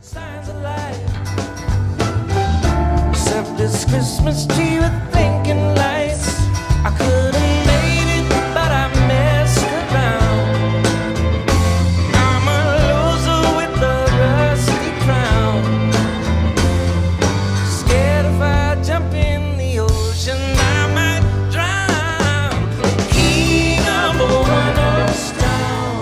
Signs of life. Except this Christmas tree with thinking lights. I could have made it, but I messed around. I'm a loser with a rusty crown. Scared if I jump in the ocean, I might drown. King of a town.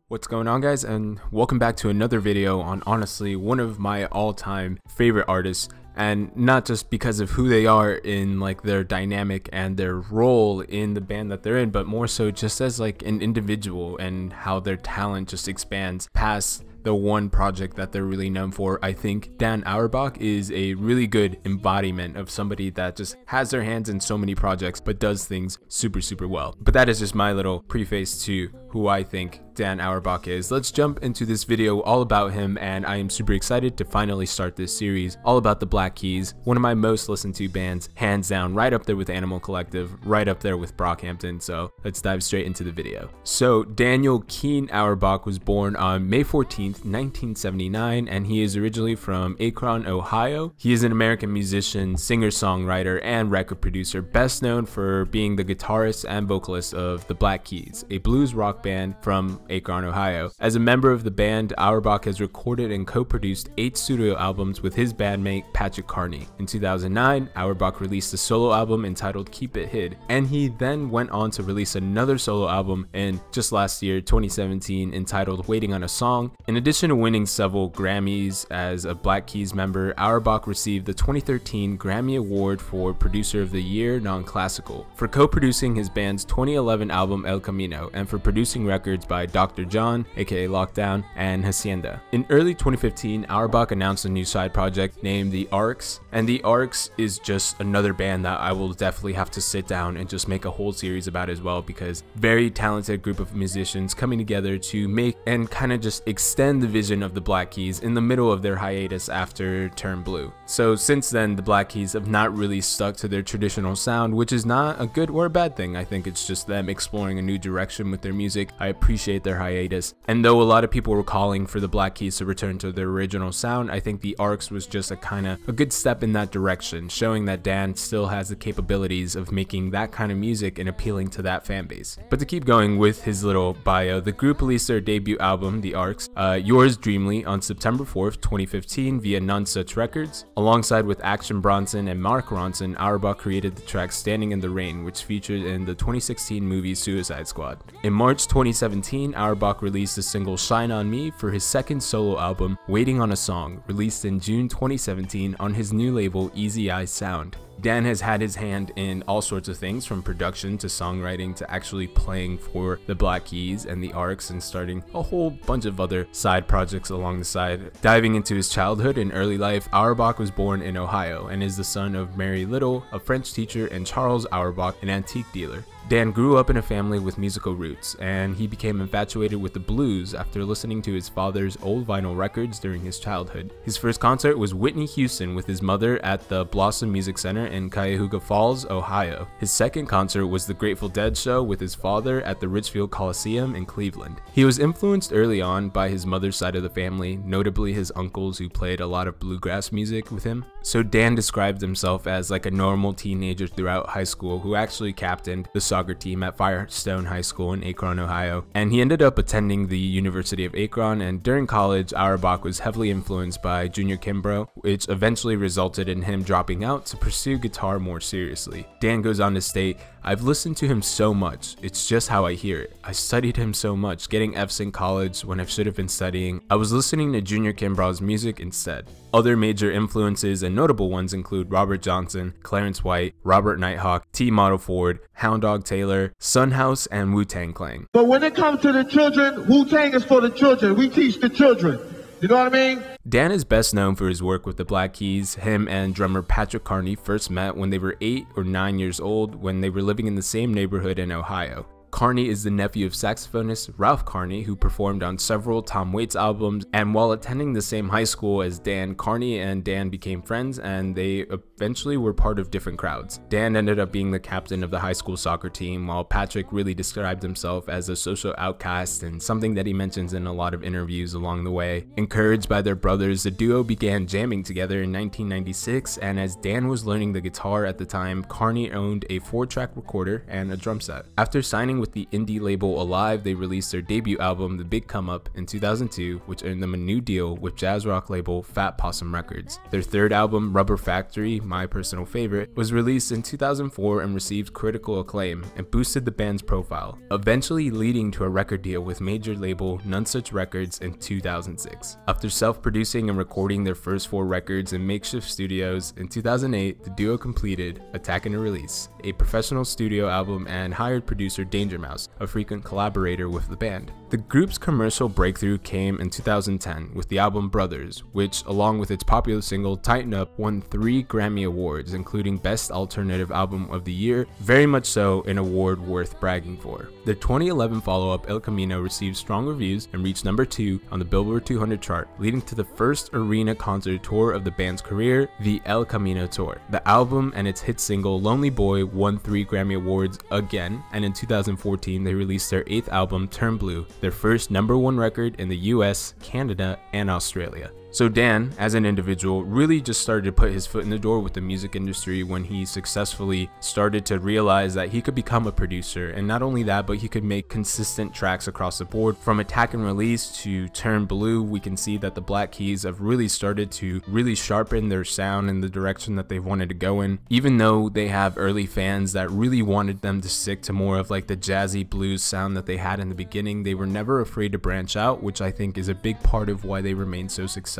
What's going on, guys, and welcome back to another video on honestly one of my all-time favorite artists, and not just because of who they are in like their dynamic and their role in the band that they're in, but more so just as like an individual and how their talent just expands past the one project that they're really known for. I think Dan Auerbach is a really good embodiment of somebody that just has their hands in so many projects but does things super well. But that is just my little preface to who I think Dan Auerbach is. Let's jump into this video all about him, and I am super excited to finally start this series all about the Black Keys, one of my most listened to bands, hands down, right up there with Animal Collective, right up there with Brockhampton. So let's dive straight into the video. So Daniel Keene Auerbach was born on May 14th, 1979, and he is originally from Akron, Ohio. He is an American musician, singer-songwriter, and record producer, best known for being the guitarist and vocalist of the Black Keys, a blues rock band from Akron, Ohio. As a member of the band, Auerbach has recorded and co-produced 8 studio albums with his bandmate Patrick Carney. In 2009, Auerbach released a solo album entitled Keep It Hid, and he then went on to release another solo album in just last year, 2017, entitled Waiting on a Song. In addition to winning several Grammys as a Black Keys member, Auerbach received the 2013 Grammy Award for Producer of the Year Non-Classical for co-producing his band's 2011 album El Camino, and for producing records by Dr. John, aka Lockdown, and Hacienda. In early 2015, Auerbach announced a new side project named The Arcs, and The Arcs is just another band that I will definitely have to sit down and just make a whole series about as well, because very talented group of musicians coming together to make and kind of just extend the vision of the Black Keys in the middle of their hiatus after Turn Blue. So since then, the Black Keys have not really stuck to their traditional sound, which is not a good or a bad thing. I think it's just them exploring a new direction with their music. I appreciate their hiatus, and though a lot of people were calling for the Black Keys to return to their original sound, I think The Arcs was just a good step in that direction, showing that Dan still has the capabilities of making that kind of music and appealing to that fan base. But to keep going with his little bio, the group released their debut album, The Arcs, Yours Dreamly, on September 4th, 2015 via None Such Records. Alongside with Action Bronson and Mark Ronson, Auerbach created the track Standing in the Rain, which featured in the 2016 movie Suicide Squad. In March 2017, Auerbach released the single Shine On Me for his second solo album, Waiting on a Song, released in June 2017 on his new label Easy Eye Sound. Dan has had his hand in all sorts of things, from production to songwriting to actually playing for the Black Keys and the Arcs and starting a whole bunch of other side projects along the side. Diving into his childhood and early life, Auerbach was born in Ohio and is the son of Mary Little, a French teacher, and Charles Auerbach, an antique dealer. Dan grew up in a family with musical roots, and he became infatuated with the blues after listening to his father's old vinyl records during his childhood. His first concert was Whitney Houston with his mother at the Blossom Music Center in Cuyahoga Falls, Ohio. His second concert was the Grateful Dead show with his father at the Richfield Coliseum in Cleveland. He was influenced early on by his mother's side of the family, notably his uncles who played a lot of bluegrass music with him. So Dan described himself as like a normal teenager throughout high school who actually captained the soccer team at Firestone High School in Akron, Ohio, and he ended up attending the University of Akron. And during college, Auerbach was heavily influenced by Junior Kimbrough, which eventually resulted in him dropping out to pursue guitar more seriously. Dan goes on to state, "I've listened to him so much, it's just how I hear it. I studied him so much, getting F's in college when I should have been studying. I was listening to Junior Kimbrough's music instead." Other major influences and notable ones include Robert Johnson, Clarence White, Robert Nighthawk, T. Model Ford, Hound Dog Taylor, Son House, and Wu-Tang Clan. But when it comes to the children, Wu-Tang is for the children. We teach the children. You know what I mean? Dan is best known for his work with the Black Keys. Him and drummer Patrick Carney first met when they were 8 or 9 years old when they were living in the same neighborhood in Ohio. Carney is the nephew of saxophonist Ralph Carney, who performed on several Tom Waits albums, and while attending the same high school as Dan, Carney and Dan became friends and they eventually were part of different crowds. Dan ended up being the captain of the high school soccer team, while Patrick really described himself as a social outcast, and something that he mentions in a lot of interviews along the way. Encouraged by their brothers, the duo began jamming together in 1996, and as Dan was learning the guitar at the time, Carney owned a 4-track recorder and a drum set. After signing with the indie label Alive, they released their debut album, The Big Come Up, in 2002, which earned them a new deal with jazz rock label Fat Possum Records. Their third album, Rubber Factory, my personal favorite, was released in 2004 and received critical acclaim and boosted the band's profile, eventually leading to a record deal with major label None Such Records in 2006. After self-producing and recording their first 4 records in makeshift studios, in 2008, the duo completed Attack and Release, a professional studio album, and hired producer Danger Mouse, a frequent collaborator with the band. The group's commercial breakthrough came in 2010 with the album Brothers, which, along with its popular single Tighten Up, won 3 Grammy Awards, including Best Alternative Album of the Year, very much so an award worth bragging for. Their 2011 follow-up El Camino received strong reviews and reached number 2 on the Billboard 200 chart, leading to the first arena concert tour of the band's career, the El Camino Tour. The album and its hit single Lonely Boy won 3 Grammy Awards again, and in 2014 they released their 8th album Turn Blue, their first #1 record in the US, Canada, and Australia. So Dan, as an individual, really just started to put his foot in the door with the music industry when he successfully started to realize that he could become a producer, and not only that, but he could make consistent tracks across the board. From Attack and Release to Turn Blue, we can see that the Black Keys have really started to really sharpen their sound in the direction that they've wanted to go in. Even though they have early fans that really wanted them to stick to more of like the jazzy blues sound that they had in the beginning, they were never afraid to branch out, which I think is a big part of why they remain so successful.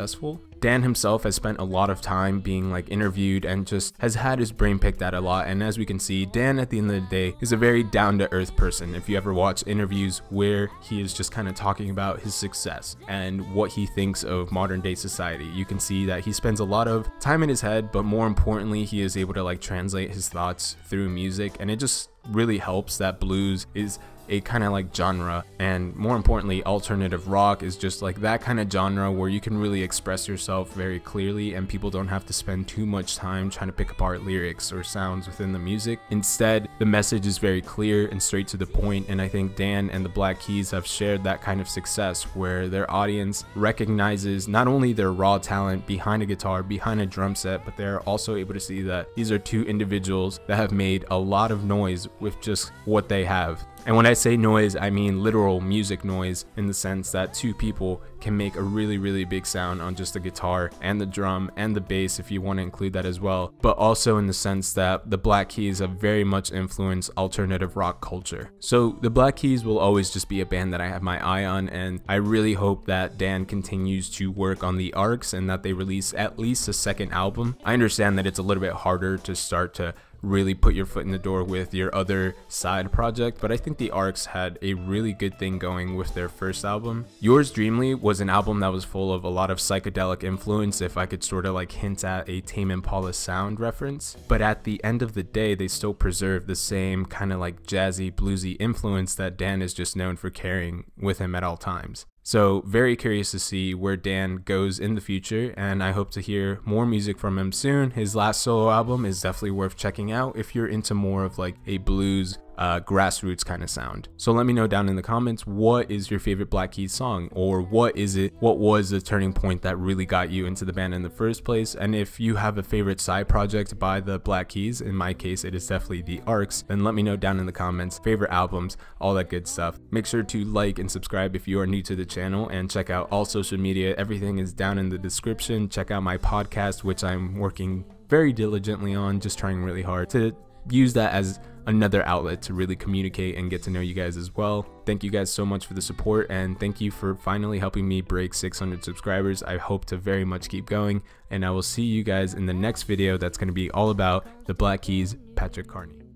Dan himself has spent a lot of time being like interviewed and just has had his brain picked at a lot, and as we can see, Dan at the end of the day is a very down-to-earth person. If you ever watch interviews where he is just kind of talking about his success and what he thinks of modern day society, you can see that he spends a lot of time in his head, but more importantly, he is able to like translate his thoughts through music, and it just really helps that blues is a kind of like genre, and more importantly, alternative rock is just like that kind of genre where you can really express yourself very clearly and people don't have to spend too much time trying to pick apart lyrics or sounds within the music. Instead, the message is very clear and straight to the point, and I think Dan and the Black Keys have shared that kind of success where their audience recognizes not only their raw talent behind a guitar, behind a drum set, but they're also able to see that these are 2 individuals that have made a lot of noise with just what they have. And when I say noise, I mean literal music noise, in the sense that 2 people can make a really big sound on just the guitar and the drum and the bass, if you want to include that as well, but also in the sense that the Black Keys have very much influenced alternative rock culture. So the Black Keys will always just be a band that I have my eye on, and I really hope that Dan continues to work on the Arcs and that they release at least a 2nd album. I understand that it's a little bit harder to start to really put your foot in the door with your other side project, but I think the Arcs had a really good thing going with their first album. Yours Dreamly was an album that was full of a lot of psychedelic influence, if I could sort of like hint at a Tame Impala sound reference, but at the end of the day they still preserve the same kind of like jazzy bluesy influence that Dan is just known for carrying with him at all times. So very curious to see where Dan goes in the future, and I hope to hear more music from him soon. His last solo album is definitely worth checking out if you're into more of like a blues grassroots kind of sound. So let me know down in the comments, what is your favorite Black Keys song, or what was the turning point that really got you into the band in the first place? And if you have a favorite side project by the Black Keys, in my case it is definitely the Arcs, then let me know down in the comments, favorite albums, all that good stuff. Make sure to like and subscribe if you are new to the channel, and check out all social media. Everything is down in the description. Check out my podcast, which I'm working very diligently on, just trying really hard to use that as another outlet to really communicate and get to know you guys as well. Thank you guys so much for the support, and thank you for finally helping me break 600 subscribers. I hope to very much keep going, and I will see you guys in the next video that's going to be all about the Black Keys, Patrick Carney.